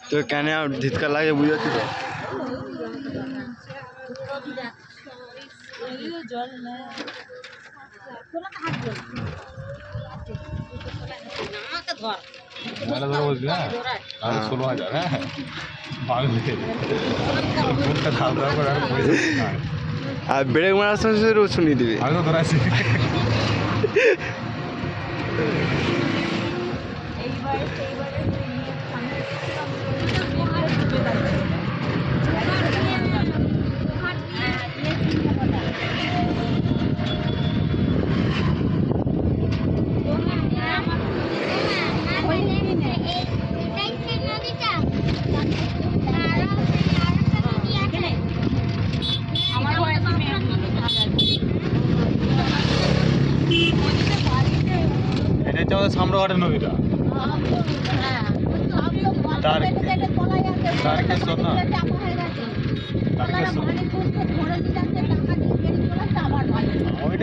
তো কেন ধিৎকার লাগে বুঝাচ্ছি তো আর ব্রেক মারার সঙ্গে সঙ্গে শুনিয়ে দিবি এটা হচ্ছে সামরাঘাটের নদীটা তারকেশ্বর না তারকেশ্বর